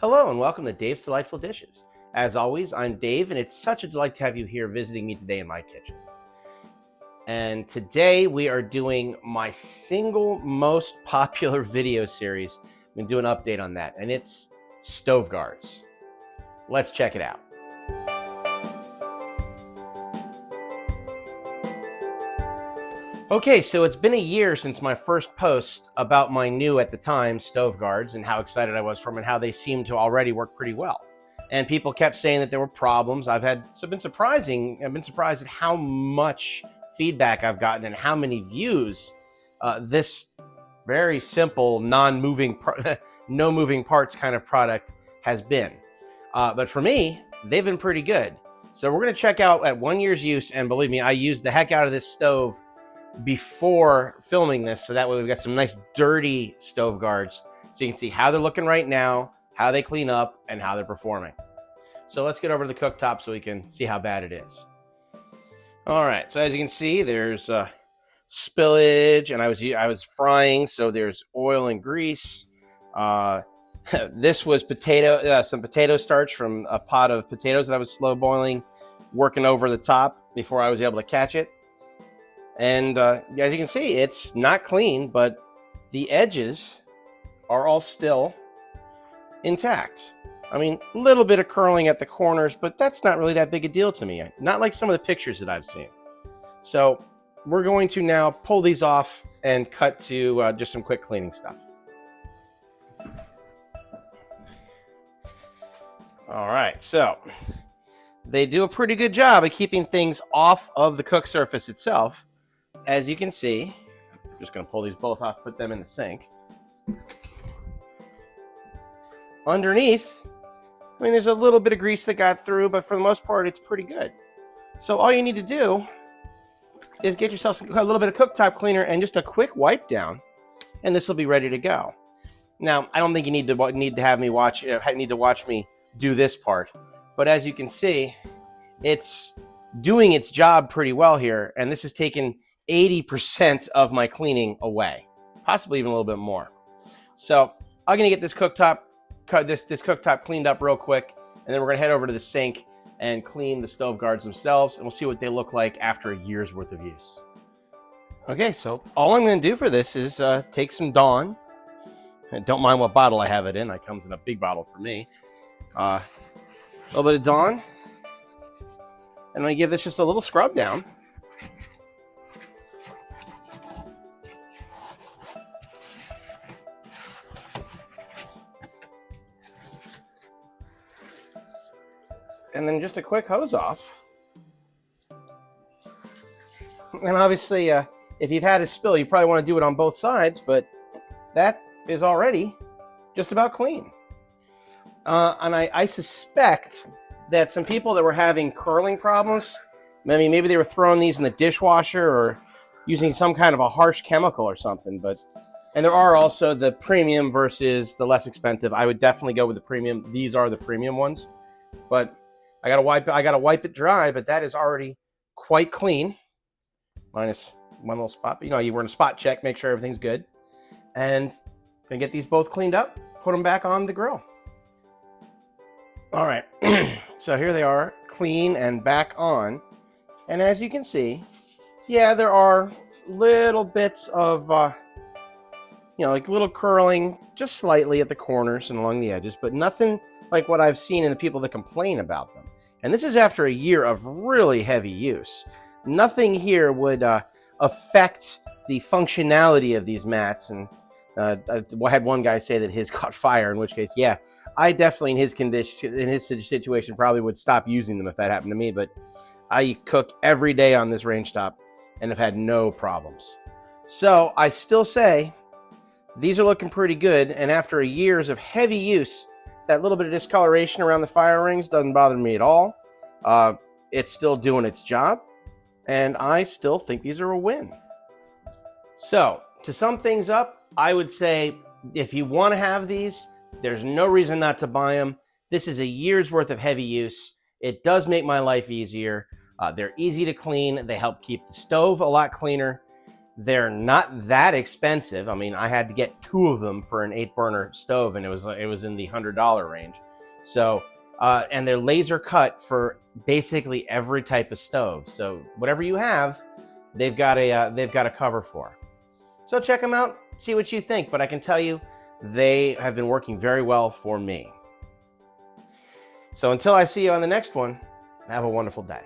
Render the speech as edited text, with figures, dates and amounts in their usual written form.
Hello and welcome to Dave's Delightful Dishes. As always, I'm Dave and it's such a delight to have you here visiting me today in my kitchen. And today we are doing my single most popular video series. I'm going to do an update on that, and it's stove guards. Let's check it out. Okay, so it's been a year since my first post about my new, at the time, stove guards and how excited I was for them and how they seemed to already work pretty well. And people kept saying that there were problems. I've been surprised at how much feedback I've gotten and how many views this very simple, non-moving, no moving parts kind of product has been. But for me, they've been pretty good. So we're going to check out at 1 year's use, and believe me, I used the heck out of this stove before filming this, so that way we've got some nice dirty stove guards so you can see how they're looking right now, how they clean up, and how they're performing. So let's get over to the cooktop so we can see how bad it is. All right, so as you can see, there's spillage, and I was frying, so there's oil and grease. This was some potato starch from a pot of potatoes that I was slow boiling, working over the top before I was able to catch it. And as you can see, it's not clean, but the edges are all still intact. I mean, a little bit of curling at the corners, but that's not really that big a deal to me. Not like some of the pictures that I've seen. So we're going to now pull these off and cut to just some quick cleaning stuff. All right, so they do a pretty good job of keeping things off of the cook surface itself. As you can see, I'm just going to pull these both off, put them in the sink. Underneath, I mean, there's a little bit of grease that got through, but for the most part, it's pretty good. So all you need to do is get yourself a little bit of cooktop cleaner and just a quick wipe down, and this will be ready to go. Now, I don't think you need to watch me do this part, but as you can see, it's doing its job pretty well here, and this has taken 80% of my cleaning away, possibly even a little bit more. So I'm gonna get this cooktop cleaned up real quick, and then we're gonna head over to the sink and clean the stove guards themselves, and we'll see what they look like after a year's worth of use. Okay, so all I'm gonna do for this is take some Dawn. And don't mind what bottle I have it in. It comes in a big bottle for me. A little bit of Dawn, and I'm gonna give this just a little scrub down. And then just a quick hose off. And obviously, if you've had a spill, you probably want to do it on both sides, but that is already just about clean. And I suspect that some people that were having curling problems, maybe they were throwing these in the dishwasher or using some kind of a harsh chemical or something. And there are also the premium versus the less expensive. I would definitely go with the premium. These are the premium ones, but I gotta wipe it dry, but that is already quite clean. Minus one little spot. But, you were in a spot check, make sure everything's good. And gonna get these both cleaned up, put them back on the grill. All right, so here they are, clean and back on. And as you can see, yeah, there are little bits of, like little curling, just slightly at the corners and along the edges, but nothing like what I've seen in the people that complain about them. And this is after a year of really heavy use. Nothing here would affect the functionality of these mats. And I had one guy say that his caught fire, in which case, yeah, I definitely in his situation probably would stop using them if that happened to me. But I cook every day on this range top and have had no problems. So I still say these are looking pretty good. And after years of heavy use, that little bit of discoloration around the fire rings doesn't bother me at all. It's still doing its job, and I still think these are a win. So, to sum things up, I would say if you want to have these, there's no reason not to buy them. This is a year's worth of heavy use. It does make my life easier. They're easy to clean. They help keep the stove a lot cleaner. They're not that expensive. I mean, I had to get 2 of them for an 8-burner stove, and it was in the $100 range. So, and they're laser cut for basically every type of stove. So whatever you have, they've got a cover for. So check them out, see what you think. But I can tell you, they have been working very well for me. So until I see you on the next one, have a wonderful day.